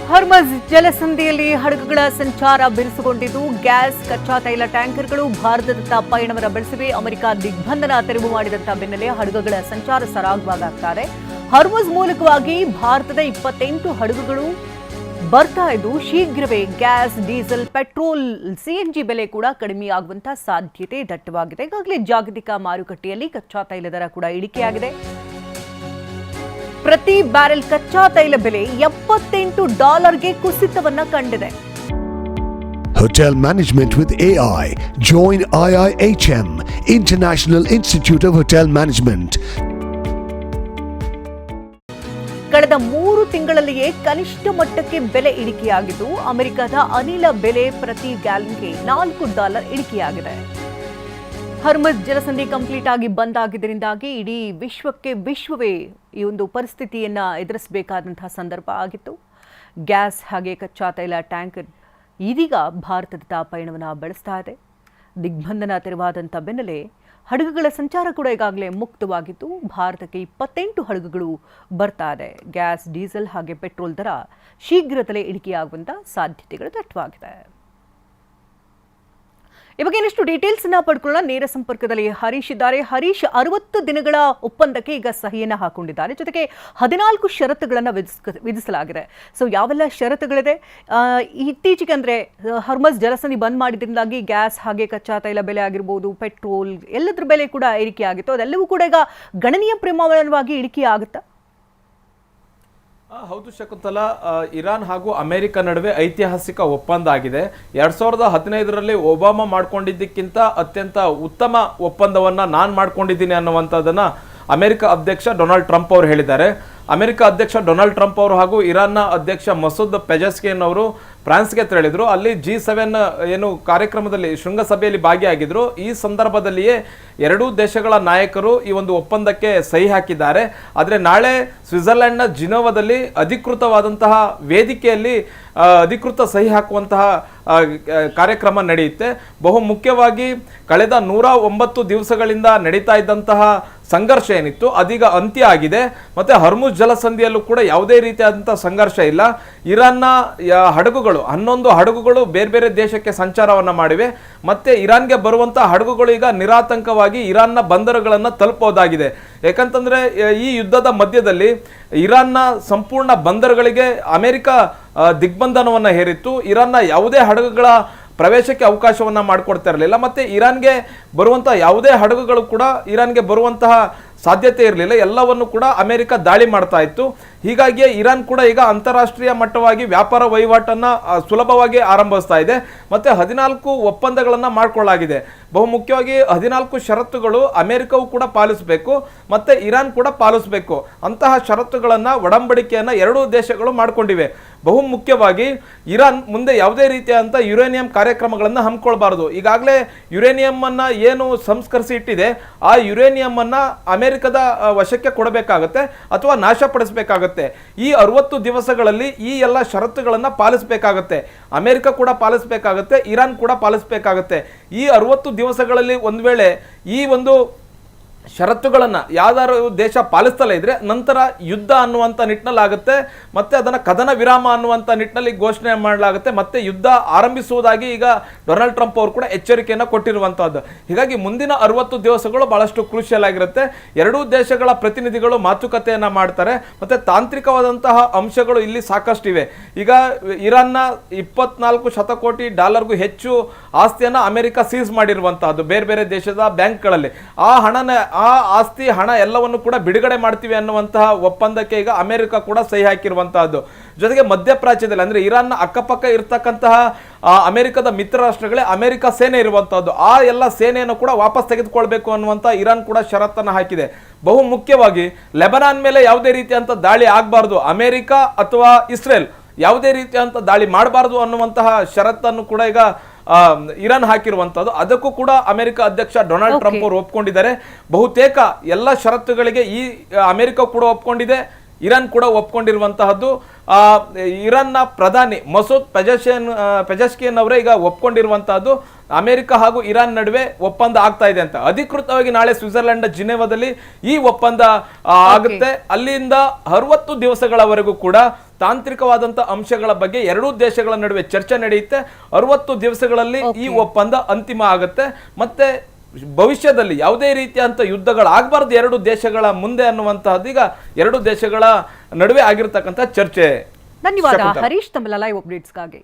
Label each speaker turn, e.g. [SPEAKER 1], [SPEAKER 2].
[SPEAKER 1] ಹರ್ಮಜ್ ಜಲಸಂಧಿಯಲ್ಲಿ ಹಡಗುಗಳ ಸಂಚಾರ ಬಿರುಸುಗೊಂಡಿದ್ದು ಗ್ಯಾಸ್ ಕಚ್ಚಾ ತೈಲ ಟ್ಯಾಂಕರ್ಗಳು ಭಾರತದತ್ತ ಪಯಣವನ್ನು ಬೆಳೆಸಿವೆ. ಅಮೆರಿಕ ದಿಗ್ಬಂಧನ ತೆರವು ಮಾಡಿದಂತ ಬೆನ್ನಲ್ಲೇ ಹಡಗುಗಳ ಸಂಚಾರ ಸರಾಗವಾಗ್ತಾ ಇದೆ. ಹರ್ಮಜ್ ಮೂಲಕವಾಗಿ ಭಾರತದ 28 ಹಡಗುಗಳು ಬರ್ತಾ ಇದ್ದು ಶೀಘ್ರವೇ ಗ್ಯಾಸ್, ಡೀಸೆಲ್, ಪೆಟ್ರೋಲ್, ಸಿಎನ್ಜಿ ಬೆಲೆ ಕೂಡ ಕಡಿಮೆಯಾಗುವಂತಹ ಸಾಧ್ಯತೆ ದಟ್ಟವಾಗಿದೆ. ಈಗಾಗಲೇ ಜಾಗತಿಕ ಮಾರುಕಟ್ಟೆಯಲ್ಲಿ ಕಚ್ಚಾ ತೈಲ ದರ ಕೂಡ ಇಳಿಕೆಯಾಗಿದೆ. ಪ್ರತಿ ಬ್ಯಾರೆಲ್ ಕಚ್ಚಾ ತೈಲ ಬೆಲೆ $78ಗೆ ಕುಸಿತವನ್ನ ಕಂಡಿದೆ.
[SPEAKER 2] Hotel Management with AI. Join IIHM, International Institute of Hotel Management.
[SPEAKER 1] ಕಳೆದ 3 ತಿಂಗಳಲ್ಲಿಯೇ ಕನಿಷ್ಠ ಮಟ್ಟಕ್ಕೆ ಬೆಲೆ ಇಳಿಕೆಯಾಗಿದ್ದು ಅಮೆರಿಕದ ಅನಿಲ ಬೆಲೆ ಪ್ರತಿ ಗ್ಯಾಲನ್ಗೆ $4 ಇಳಿಕೆಯಾಗಿದೆ. ಹರ್ಮಜ್ ಜಲಸಂಧಿ ಕಂಪ್ಲೀಟ್ ಆಗಿ ಬಂದ್ ಆಗಿದ್ದರಿಂದಾಗಿ ಇಡೀ ವಿಶ್ವವೇ ಈ ಒಂದು ಪರಿಸ್ಥಿತಿಯನ್ನ ಎದುರಿಸಬೇಕಾದಂತಹ ಸಂದರ್ಭ ಆಗಿತ್ತು. ಗ್ಯಾಸ್ ಹಾಗೆ ಕಚ್ಚಾ ತೈಲ ಟ್ಯಾಂಕರ್ ಇದೀಗ ಭಾರತದ ಪಯಣವನ್ನು ಬೆಳೆಸ್ತಾ ಇದೆ. ದಿಗ್ಬಂಧನ ತೆರವಾದಂಥ ಬೆನ್ನಲ್ಲೇ ಹಡಗುಗಳ ಸಂಚಾರ ಕೂಡ ಈಗಾಗಲೇ ಮುಕ್ತವಾಗಿದ್ದು ಭಾರತಕ್ಕೆ 28 ಹಡಗುಗಳು ಬರ್ತಾ ಇದೆ. ಗ್ಯಾಸ್, ಡೀಸೆಲ್ ಹಾಗೆ ಪೆಟ್ರೋಲ್ ದರ ಶೀಘ್ರದಲ್ಲೇ ಇಳಿಕೆಯಾಗುವಂಥ ಸಾಧ್ಯತೆಗಳು ದಟ್ಟವಾಗಿದೆ. ಈ ಬಗ್ಗೆ ಇನ್ನಷ್ಟು ಡೀಟೇಲ್ಸ್ ಅನ್ನ ಪಡ್ಕೊಳ್ಳೋಣ. ನೇರ ಸಂಪರ್ಕದಲ್ಲಿ ಹರೀಶ್ ಇದ್ದಾರೆ. ಹರೀಶ್, 60 ದಿನಗಳ ಒಪ್ಪಂದಕ್ಕೆ ಈಗ ಸಹಿಯನ್ನ ಹಾಕೊಂಡಿದ್ದಾರೆ. ಜೊತೆಗೆ 14 ಷರತ್ತುಗಳನ್ನು ವಿಧಿಸಲಾಗಿದೆ. ಸೊ ಯಾವೆಲ್ಲ ಷರತ್ತುಗಳಿದೆ? ಇತ್ತೀಚೆಗೆ ಅಂದ್ರೆ ಹರ್ಮಜ್ ಜಲಸಂಧಿ ಬಂದ್ ಮಾಡಿದ್ರಿಂದಾಗಿ ಗ್ಯಾಸ್ ಹಾಗೆ ಕಚ್ಚಾ ತೈಲ ಬೆಲೆ ಆಗಿರ್ಬೋದು, ಪೆಟ್ರೋಲ್ ಎಲ್ಲದರ ಬೆಲೆ ಕೂಡ ಏರಿಕೆ ಆಗಿತ್ತು. ಅದೆಲ್ಲವೂ ಕೂಡ ಈಗ ಗಣನೀಯ ಪ್ರಮಾಣವಾಗಿ ಇಳಿಕೆ ಆಗುತ್ತಾ?
[SPEAKER 3] ಹೌದು ಶಕುಂತಲಾ, ಇರಾನ್ ಹಾಗೂ ಅಮೆರಿಕ ನಡುವೆ ಐತಿಹಾಸಿಕ ಒಪ್ಪಂದ ಆಗಿದೆ. 2015ರಲ್ಲಿ ಒಬಾಮಾ ಮಾಡ್ಕೊಂಡಿದ್ದಕ್ಕಿಂತ ಅತ್ಯಂತ ಉತ್ತಮ ಒಪ್ಪಂದವನ್ನ ನಾನು ಮಾಡ್ಕೊಂಡಿದ್ದೀನಿ ಅನ್ನುವಂಥದ್ದನ್ನ ಅಮೆರಿಕ ಅಧ್ಯಕ್ಷ ಡೊನಾಲ್ಡ್ ಟ್ರಂಪ್ ಅವರು ಹೇಳಿದ್ದಾರೆ. ಅಮೆರಿಕ ಅಧ್ಯಕ್ಷ ಡೊನಾಲ್ಡ್ ಟ್ರಂಪ್ ಅವರು ಹಾಗೂ ಇರಾನ್ನ ಅಧ್ಯಕ್ಷ ಮಸೂದ್ ಪೆಜೆಸ್ಕಿಯನ್ ಅವರು ಫ್ರಾನ್ಸ್ಗೆ ತೆರಳಿದ್ರು. ಅಲ್ಲಿ G7 ಏನು ಕಾರ್ಯಕ್ರಮದಲ್ಲಿ ಶೃಂಗಸಭೆಯಲ್ಲಿ ಭಾಗಿಯಾಗಿದ್ರು. ಈ ಸಂದರ್ಭದಲ್ಲಿಯೇ ಎರಡೂ ದೇಶಗಳ ನಾಯಕರು ಈ ಒಂದು ಒಪ್ಪಂದಕ್ಕೆ ಸಹಿ ಹಾಕಿದ್ದಾರೆ. ಆದರೆ ನಾಳೆ ಸ್ವಿಟ್ಜರ್ಲೆಂಡ್ನ ಜಿನೋವಾದಲ್ಲಿ ಅಧಿಕೃತವಾದಂತಹ ವೇದಿಕೆಯಲ್ಲಿ ಅಧಿಕೃತ ಸಹಿ ಹಾಕುವಂತಹ ಕಾರ್ಯಕ್ರಮ ನಡೆಯುತ್ತೆ. ಬಹು ಮುಖ್ಯವಾಗಿ ಕಳೆದ 109 ದಿವಸಗಳಿಂದ ನಡೀತಾ ಇದ್ದಂತಹ ಸಂಘರ್ಷ ಏನಿತ್ತು ಅದೀಗ ಅಂತ್ಯ ಆಗಿದೆ. ಮತ್ತೆ ಹರ್ಮುಜ್ ಜಲಸಂಧಿಯಲ್ಲೂ ಕೂಡ ಯಾವುದೇ ರೀತಿಯಾದಂತಹ ಸಂಘರ್ಷ ಇಲ್ಲ. ಇರಾನ್ನ ಹಡಗುಗಳು 11 ಹಡಗುಗಳು ಬೇರೆ ಬೇರೆ ದೇಶಕ್ಕೆ ಸಂಚಾರವನ್ನ ಮಾಡಿವೆ. ಮತ್ತೆ ಇರಾನ್ಗೆ ಬರುವಂತಹ ಹಡಗುಗಳು ಈಗ ನಿರಾತಂಕವಾಗಿ ಇರಾನ್ನ ಬಂದರುಗಳನ್ನು ತಲುಪಬಹುದಾಗಿದೆ. ಯಾಕಂತಂದ್ರೆ ಈ ಯುದ್ಧದ ಮಧ್ಯದಲ್ಲಿ ಇರಾನ್ನ ಸಂಪೂರ್ಣ ಬಂದರುಗಳಿಗೆ ಅಮೆರಿಕ ದಿಗ್ಬಂಧನವನ್ನ ಹೇರಿತ್ತು. ಇರಾನ್ನ ಯಾವುದೇ ಹಡಗುಗಳ ಪ್ರವೇಶಕ್ಕೆ ಅವಕಾಶವನ್ನ ಮಾಡಿಕೊಡ್ತಾ ಇರಲಿಲ್ಲ. ಮತ್ತೆ ಇರಾನ್ಗೆ ಬರುವಂತಹ ಯಾವುದೇ ಹಡಗುಗಳು ಕೂಡ ಇರಾನ್ಗೆ ಬರುವಂತಹ ಸಾಧ್ಯತೆ ಇರಲಿಲ್ಲ. ಎಲ್ಲವನ್ನು ಕೂಡ ಅಮೆರಿಕ ದಾಳಿ ಮಾಡ್ತಾ ಇತ್ತು. ಹೀಗಾಗಿ ಇರಾನ್ ಕೂಡ ಈಗ ಅಂತಾರಾಷ್ಟ್ರೀಯ ಮಟ್ಟವಾಗಿ ವ್ಯಾಪಾರ ವಹಿವಾಟನ್ನ ಸುಲಭವಾಗಿ ಆರಂಭಿಸ್ತಾ ಇದೆ. ಮತ್ತೆ 14 ಒಪ್ಪಂದಗಳನ್ನ ಮಾಡಿಕೊಳ್ಳಲಾಗಿದೆ. ಬಹು ಮುಖ್ಯವಾಗಿ 14 ಷರತ್ತುಗಳು ಅಮೆರಿಕವು ಕೂಡ ಪಾಲಿಸಬೇಕು, ಮತ್ತೆ ಇರಾನ್ ಕೂಡ ಪಾಲಿಸಬೇಕು. ಅಂತಹ ಷರತ್ತುಗಳನ್ನ ಒಡಂಬಡಿಕೆಯನ್ನ ಎರಡೂ ದೇಶಗಳು ಮಾಡಿಕೊಂಡಿವೆ. ಬಹು ಮುಖ್ಯವಾಗಿ ಇರಾನ್ ಮುಂದೆ ಯಾವುದೇ ರೀತಿಯಾದಂಥ ಯುರೇನಿಯಂ ಕಾರ್ಯಕ್ರಮಗಳನ್ನು ಹಮ್ಮಿಕೊಳ್ಬಾರದು. ಈಗಾಗಲೇ ಯುರೇನಿಯಂ ಅನ್ನ ಏನು ಸಂಸ್ಕರಿಸಿ ಇಟ್ಟಿದೆ ಆ ಯುರೇನಿಯಂ ಅನ್ನ ಅಮೆರಿಕದ ವಶಕ್ಕೆ ಕೊಡಬೇಕಾಗತ್ತೆ ಅಥವಾ ನಾಶಪಡಿಸಬೇಕಾಗತ್ತೆ. ಈ 60 ದಿವಸಗಳಲ್ಲಿ ಈ ಎಲ್ಲ ಷರತ್ತುಗಳನ್ನು ಪಾಲಿಸಬೇಕಾಗತ್ತೆ. ಅಮೆರಿಕ ಕೂಡ ಪಾಲಿಸಬೇಕಾಗತ್ತೆ, ಇರಾನ್ ಕೂಡ ಪಾಲಿಸಬೇಕಾಗತ್ತೆ. ಈ 60 ದಿವಸಗಳಲ್ಲಿ ಒಂದು ವೇಳೆ ಈ ಒಂದು ಷರತ್ತುಗಳನ್ನು ಯಾವ್ದಾರು ದೇಶ ಪಾಲಿಸ್ತಲೇ ಇದ್ರೆ ನಂತರ ಯುದ್ಧ ಅನ್ನುವಂಥ ನಿಟ್ಟಿನಲ್ಲಿ ಆಗುತ್ತೆ. ಮತ್ತೆ ಅದನ್ನು ಕದನ ವಿರಾಮ ಅನ್ನುವಂಥ ನಿಟ್ಟಿನಲ್ಲಿ ಘೋಷಣೆ ಮಾಡಲಾಗುತ್ತೆ. ಮತ್ತೆ ಯುದ್ಧ ಆರಂಭಿಸುವುದಾಗಿ ಈಗ ಡೊನಾಲ್ಡ್ ಟ್ರಂಪ್ ಅವರು ಕೂಡ ಎಚ್ಚರಿಕೆಯನ್ನು ಕೊಟ್ಟಿರುವಂತಹದ್ದು. ಹೀಗಾಗಿ ಮುಂದಿನ 60 ದಿವಸಗಳು ಬಹಳಷ್ಟು ಕ್ರೂಷಿಯಲ್ ಆಗಿರುತ್ತೆ. ಎರಡೂ ದೇಶಗಳ ಪ್ರತಿನಿಧಿಗಳು ಮಾತುಕತೆಯನ್ನ ಮಾಡ್ತಾರೆ. ಮತ್ತೆ ತಾಂತ್ರಿಕವಾದಂತಹ ಅಂಶಗಳು ಇಲ್ಲಿ ಸಾಕಷ್ಟು ಇವೆ. ಈಗ ಇರಾನ್ನ $24 ಶತಕೋಟಿ ಹೆಚ್ಚು ಆಸ್ತಿಯನ್ನ ಅಮೆರಿಕ ಸೀಸ್ ಮಾಡಿರುವಂತಹದ್ದು ಬೇರೆ ಬೇರೆ ದೇಶದ ಬ್ಯಾಂಕ್ಗಳಲ್ಲಿ. ಆ ಆಸ್ತಿ ಹಣ ಎಲ್ಲವನ್ನು ಕೂಡ ಬಿಡುಗಡೆ ಮಾಡ್ತೀವಿ ಅನ್ನುವಂತಹ ಒಪ್ಪಂದಕ್ಕೆ ಈಗ ಅಮೆರಿಕ ಕೂಡ ಸಹಿ ಹಾಕಿರುವಂತಹದ್ದು. ಜೊತೆಗೆ ಮಧ್ಯಪ್ರಾಚ್ಯದಲ್ಲಿ ಅಂದ್ರೆ ಇರಾನ್ನ ಅಕ್ಕಪಕ್ಕ ಇರ್ತಕ್ಕಂತಹ ಅಮೆರಿಕದ ಮಿತ್ರ ರಾಷ್ಟ್ರಗಳೇ ಅಮೆರಿಕ ಸೇನೆ ಇರುವಂತಹದ್ದು. ಆ ಎಲ್ಲ ಸೇನೆಯನ್ನು ಕೂಡ ವಾಪಸ್ ತೆಗೆದುಕೊಳ್ಬೇಕು ಅನ್ನುವಂತ ಇರಾನ್ ಕೂಡ ಷರತ್ತನ್ನು ಹಾಕಿದೆ. ಬಹು ಮುಖ್ಯವಾಗಿ ಲೆಬನಾನ್ ಮೇಲೆ ಯಾವುದೇ ರೀತಿಯಂತ ದಾಳಿ ಆಗಬಾರದು, ಅಮೆರಿಕ ಅಥವಾ ಇಸ್ರೇಲ್ ಯಾವುದೇ ರೀತಿಯಂತ ದಾಳಿ ಮಾಡಬಾರದು ಅನ್ನುವಂತಹ ಷರತ್ತನ್ನು ಕೂಡ ಈಗ ಇರಾನ್ ಹಾಕಿರುವಂತದ್ದು. ಅದಕ್ಕೂ ಕೂಡ ಅಮೆರಿಕ ಅಧ್ಯಕ್ಷ ಡೊನಾಲ್ಡ್ ಟ್ರಂಪ್ ಅವರು ಒಪ್ಕೊಂಡಿದ್ದಾರೆ. ಬಹುತೇಕ ಎಲ್ಲ ಷರತ್ತುಗಳಿಗೆ ಈ ಅಮೆರಿಕ ಕೂಡ ಒಪ್ಕೊಂಡಿದೆ, ಇರಾನ್ ಕೂಡ ಒಪ್ಕೊಂಡಿರುವಂತಹದ್ದು. ಇರಾನ್ನ ಪ್ರಧಾನಿ ಮಸೂದ್ ಪೆಜೆಸ್ಕಿಯನ್ ಅವರೇ ಈಗ ಒಪ್ಕೊಂಡಿರುವಂತಹದ್ದು. ಅಮೆರಿಕ ಹಾಗೂ ಇರಾನ್ ನಡುವೆ ಒಪ್ಪಂದ ಆಗ್ತಾ ಇದೆ ಅಂತ. ಅಧಿಕೃತವಾಗಿ ನಾಳೆ ಸ್ವಿಟ್ಜರ್ಲೆಂಡ್ ಜಿನೆವಾದಲ್ಲಿ ಈ ಒಪ್ಪಂದ ಆಗುತ್ತೆ. ಅಲ್ಲಿಂದ 60 ದಿವಸಗಳವರೆಗೂ ಕೂಡ ತಾಂತ್ರಿಕವಾದಂತ ಅಂಶಗಳ ಬಗ್ಗೆ ಎರಡೂ ದೇಶಗಳ ನಡುವೆ ಚರ್ಚೆ ನಡೆಯುತ್ತೆ. 60 ದಿವಸಗಳಲ್ಲಿ ಈ ಒಪ್ಪಂದ ಅಂತಿಮ ಆಗುತ್ತೆ. ಮತ್ತೆ ಭವಿಷ್ಯದಲ್ಲಿ ಯಾವುದೇ ರೀತಿಯಂತ ಯುದ್ಧಗಳಾಗಬಾರ್ದು ಎರಡು ದೇಶಗಳ ಮುಂದೆ ಅನ್ನುವಂತಹದ್ದು ಈಗ ಎರಡು ದೇಶಗಳ ನಡುವೆ ಆಗಿರ್ತಕ್ಕಂಥ ಚರ್ಚೆ.
[SPEAKER 1] ಧನ್ಯವಾದ ಹರೀಶ್, ತಮ್ಮ ಲೈವ್ ಅಪ್ಡೇಟ್ಸ್ಗಾಗಿ.